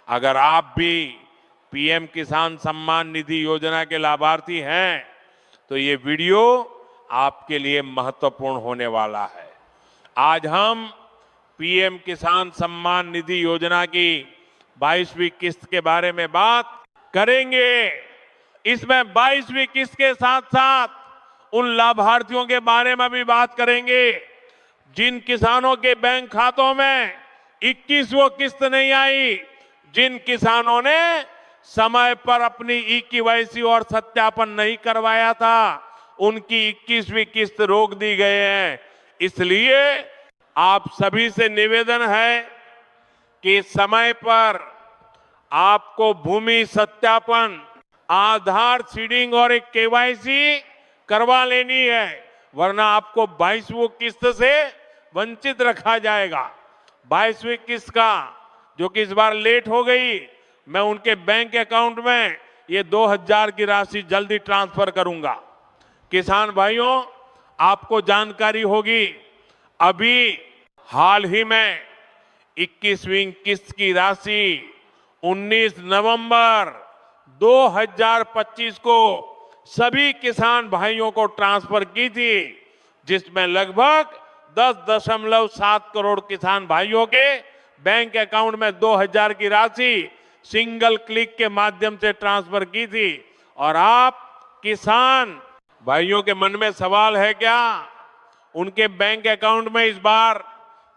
अगर आप भी पीएम किसान सम्मान निधि योजना के लाभार्थी हैं, तो ये वीडियो आपके लिए महत्वपूर्ण होने वाला है। आज हम पीएम किसान सम्मान निधि योजना की 22वीं किस्त के बारे में बात करेंगे। इसमें 22वीं किस्त के साथ साथ उन लाभार्थियों के बारे में भी बात करेंगे जिन किसानों के बैंक खातों में 21वीं किस्त नहीं आई, जिन किसानों ने समय पर अपनी ई-केवाईसी और सत्यापन नहीं करवाया था, उनकी 21वीं किस्त रोक दी गई है। इसलिए आप सभी से निवेदन है कि समय पर आपको भूमि सत्यापन, आधार सीडिंग और एक केवाईसी करवा लेनी है, वरना आपको 22वीं किस्त से वंचित रखा जाएगा। 22वीं किस्त का जो कि इस बार लेट हो गई, मैं उनके बैंक अकाउंट में ये 2000 की राशि जल्दी ट्रांसफर करूंगा। किसान भाइयों, आपको जानकारी होगी, अभी हाल ही में 21वीं किस्त की राशि 19 नवंबर 2025 को सभी किसान भाइयों को ट्रांसफर की थी, जिसमें लगभग 10.7 करोड़ किसान भाइयों के बैंक अकाउंट में 2000 की राशि सिंगल क्लिक के माध्यम से ट्रांसफर की थी। और आप किसान भाइयों के मन में सवाल है क्या? उनके बैंक अकाउंट में इस बार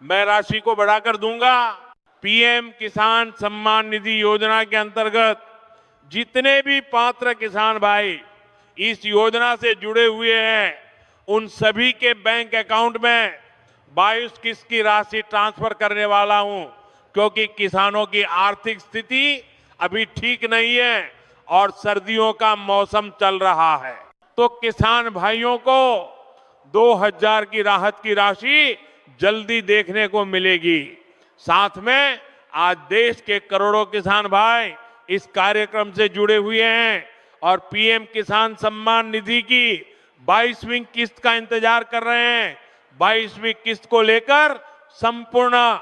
मैं राशि को बढ़ाकर दूंगा। पीएम किसान सम्मान निधि योजना के अंतर्गत जितने भी पात्र किसान भाई इस योजना से जुड़े हुए हैं, उन सभी के बैंक अकाउंट में 22 किस्त की राशि ट्रांसफर करने वाला हूं, क्योंकि किसानों की आर्थिक स्थिति अभी ठीक नहीं है और सर्दियों का मौसम चल रहा है। तो किसान भाइयों को 2000 की राहत की राशि जल्दी देखने को मिलेगी। साथ में आज देश के करोड़ों किसान भाई इस कार्यक्रम से जुड़े हुए हैं और पीएम किसान सम्मान निधि की 22वीं किस्त का इंतजार कर रहे हैं। 22वीं किस्त को लेकर संपूर्ण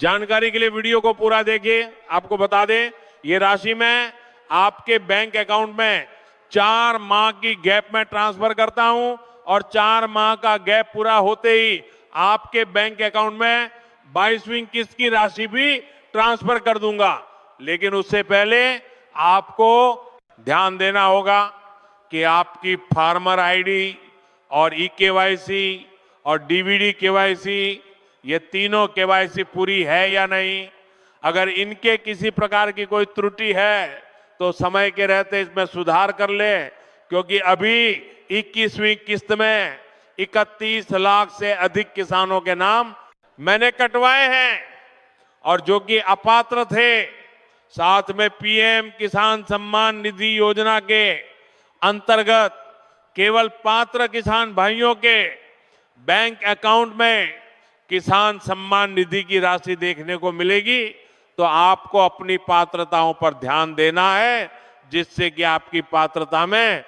जानकारी के लिए वीडियो को पूरा देखिए। आपको बता दें, ये राशि मैं आपके बैंक अकाउंट में 4 माह की गैप में ट्रांसफर करता हूं और 4 माह का गैप पूरा होते ही आपके बैंक अकाउंट में 22वीं किस्त की राशि भी ट्रांसफर कर दूंगा। लेकिन उससे पहले आपको ध्यान देना होगा कि आपकी फार्मर आईडी और ई-केवाईसी और डीवीडी केवाईसी, ये तीनों केवाईसी पूरी है या नहीं। अगर इनके किसी प्रकार की कोई त्रुटि है तो समय के रहते इसमें सुधार कर ले, क्योंकि अभी 21वीं किस्त में 31 लाख से अधिक किसानों के नाम मैंने कटवाए हैं और जो कि अपात्र थे। साथ में पीएम किसान सम्मान निधि योजना के अंतर्गत केवल पात्र किसान भाइयों के बैंक अकाउंट में किसान सम्मान निधि की राशि देखने को मिलेगी। तो आपको अपनी पात्रताओं पर ध्यान देना है, जिससे कि आपकी पात्रता में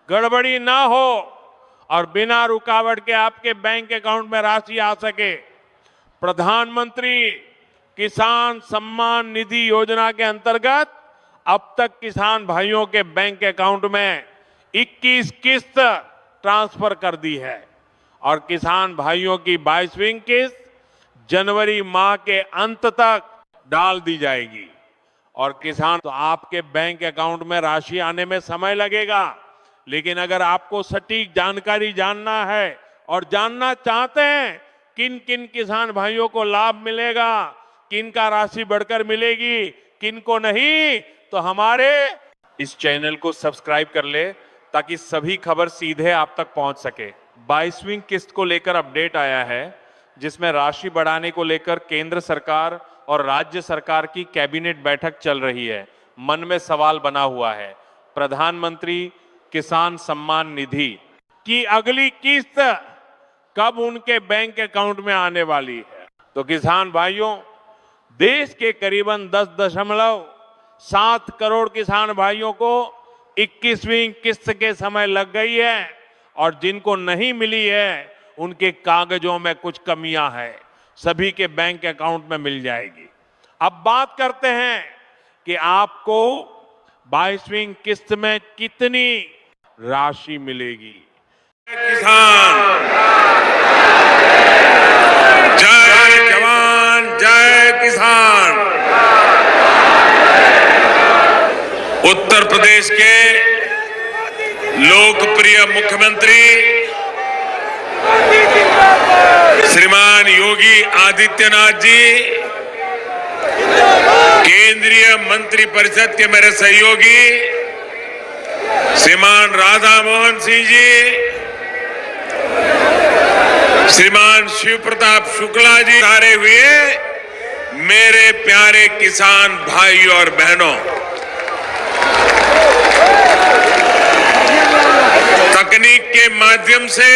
गड़बड़ी ना हो और बिना रुकावट के आपके बैंक अकाउंट में राशि आ सके। प्रधानमंत्री किसान सम्मान निधि योजना के अंतर्गत अब तक किसान भाइयों के बैंक अकाउंट में 21 किस्त ट्रांसफर कर दी है और किसान भाइयों की 22वीं किस्त जनवरी माह के अंत तक डाल दी जाएगी। और किसान, तो आपके बैंक अकाउंट में राशि आने में समय लगेगा, लेकिन अगर आपको सटीक जानकारी जानना है और जानना चाहते हैं किन किन किसान भाइयों को लाभ मिलेगा, किन का राशि बढ़कर मिलेगी, किन को नहीं, तो हमारे इस चैनल को सब्सक्राइब कर ले ताकि सभी खबर सीधे आप तक पहुंच सके। 22वीं किस्त को लेकर अपडेट आया है, जिसमें राशि बढ़ाने को लेकर केंद्र सरकार और राज्य सरकार की कैबिनेट बैठक चल रही है। मन में सवाल बना हुआ है, प्रधानमंत्री किसान सम्मान निधि की अगली किस्त कब उनके बैंक अकाउंट में आने वाली है। तो किसान भाइयों, देश के करीबन 10.7 करोड़ किसान भाइयों को 21वीं किस्त के समय लग गई है और जिनको नहीं मिली है उनके कागजों में कुछ कमियां हैं, सभी के बैंक अकाउंट में मिल जाएगी। अब बात करते हैं कि आपको 22वीं किस्त में कितनी राशि मिलेगी। किसान, जय जवान जय किसान। उत्तर प्रदेश के लोकप्रिय मुख्यमंत्री श्रीमान योगी आदित्यनाथ जी, केंद्रीय मंत्रिपरिषद के मेरे सहयोगी श्रीमान राधा मोहन सिंह जी, श्रीमान शिव प्रताप शुक्ला जी, सारे हुए मेरे प्यारे किसान भाई और बहनों, तकनीक के माध्यम से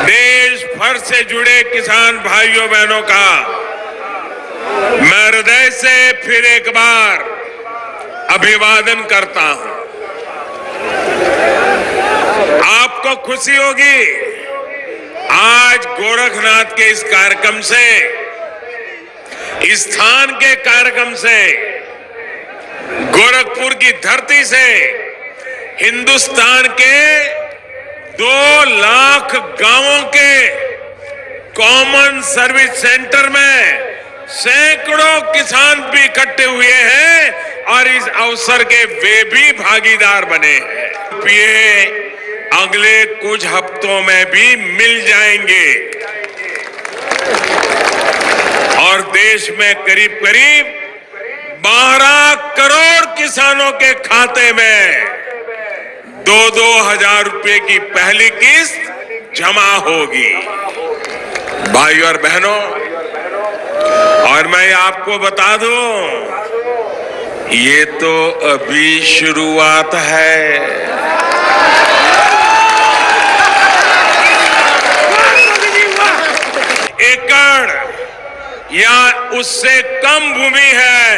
देश भर से जुड़े किसान भाइयों बहनों का मैं हृदय से फिर एक बार अभिवादन करता हूं। आपको खुशी होगी, आज गोरखनाथ के इस कार्यक्रम से, इस स्थान के कार्यक्रम से, गोरखपुर की धरती से हिंदुस्तान के 2 लाख गांवों के कॉमन सर्विस सेंटर में सैकड़ों किसान भी इकट्ठे हुए हैं और इस अवसर के वे भी भागीदार बने हैं। ये अगले कुछ हफ्तों में भी मिल जाएंगे और देश में करीब करीब 12 करोड़ किसानों के खाते में 2-2 हजार रुपए की पहली किस्त जमा होगी। भाई और बहनों, और मैं आपको बता दूं, ये तो अभी शुरुआत है। एकड़ या उससे कम भूमि है,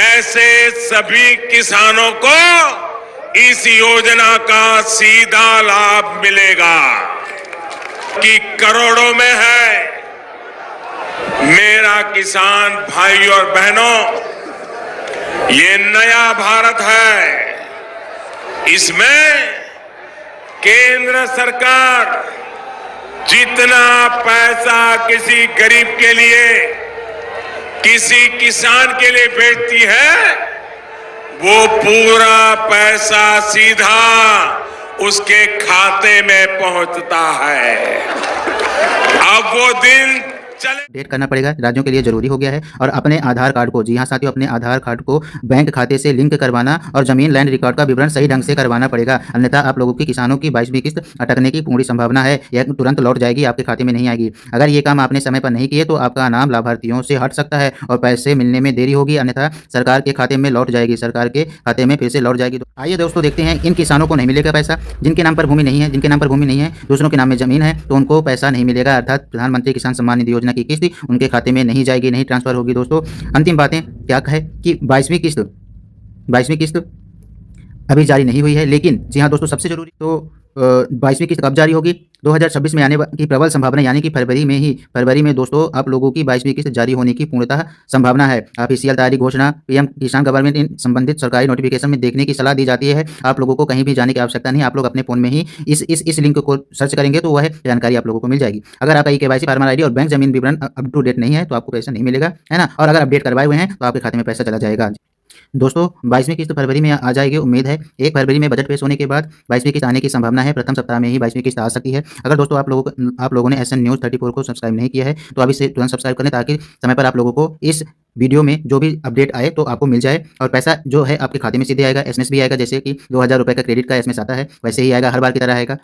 ऐसे सभी किसानों को इस योजना का सीधा लाभ मिलेगा कि करोड़ों में है। मेरा किसान भाई और बहनों, ये नया भारत है, इसमें केंद्र सरकार जितना पैसा किसी गरीब के लिए, किसी किसान के लिए भेजती है, वो पूरा पैसा सीधा उसके खाते में पहुंचता है। अब वो दिन अपडेट करना पड़ेगा, राज्यों के लिए जरूरी हो गया है। और अपने आधार कार्ड को, जी हाँ साथियों, अपने आधार कार्ड को बैंक खाते से लिंक करवाना और जमीन लैंड रिकॉर्ड का विवरण सही ढंग से करवाना पड़ेगा, अन्यथा आप लोगों की किसानों की 22वीं किस्त अटकने की पूरी संभावना है। यह तुरंत लौट जाएगी, आपके खाते में नहीं आएगी। अगर ये काम आपने समय पर नहीं किए तो आपका नाम लाभार्थियों से हट सकता है और पैसे मिलने में देरी होगी, अन्यथा सरकार के खाते में लौट जाएगी, सरकार के खाते में फिर से लौट जाएगी। तो आइए दोस्तों देखते हैं, इन किसानों को नहीं मिलेगा पैसा जिनके नाम पर भूमि नहीं है, जिनके नाम पर भूमि नहीं है, दूसरों के नाम में जमीन है, तो उनको पैसा नहीं मिलेगा, अर्थात प्रधानमंत्री किसान सम्मान निधि योजना की किस्त उनके खाते में नहीं जाएगी, नहीं ट्रांसफर होगी। दोस्तों अंतिम बातें क्या है कि 22वीं किस्त अभी जारी नहीं हुई है, लेकिन जी हाँ दोस्तों, सबसे जरूरी तो 22वीं किस्त कब जारी होगी? 2026 में आने की प्रबल संभावना, यानी कि फरवरी में दोस्तों आप लोगों की 22वीं किस्त जारी होने की पूर्णतः संभावना है। ऑफिशियल तारीख घोषणा पीएम किसान गवर्नमेंट इन संबंधित सरकारी नोटिफिकेशन में देखने की सलाह दी जाती है। आप लोगों को कहीं भी जाने की आवश्यकता नहीं, आप लोग अपने फोन में ही इस लिंक को सर्च करेंगे तो वह जानकारी आप लोगों को मिल जाएगी। अगर आपका KYC, फार्मर ID और बैंक जमीन विवरण अप टू डेट नहीं है तो आपको पैसा नहीं मिलेगा, है ना। और अगर अपडेट करवाए हुए हैं तो आपके खाते में पैसा चला जाएगा। दोस्तों 22वीं किस्त फरवरी में आ जाएगी, उम्मीद है 1 फरवरी में बजट पेश होने के बाद 22वीं किस्त आने की संभावना है। प्रथम सप्ताह में ही 22वीं किस्त आ सकती है। अगर दोस्तों आप लोगों ने SN News 34 को सब्सक्राइब नहीं किया है तो अभी से तुरंत सब्सक्राइब करें, ताकि समय पर आप लोगों को इस वीडियो में जो भी अपडेट आए तो आपको मिल जाए और पैसा जो है आपके खाते में सीधे आएगा। SMS भी आएगा, जैसे कि 2000 रुपये का क्रेडिट का SMS आता है, वैसे ही आएगा, हर बार की तरह आएगा।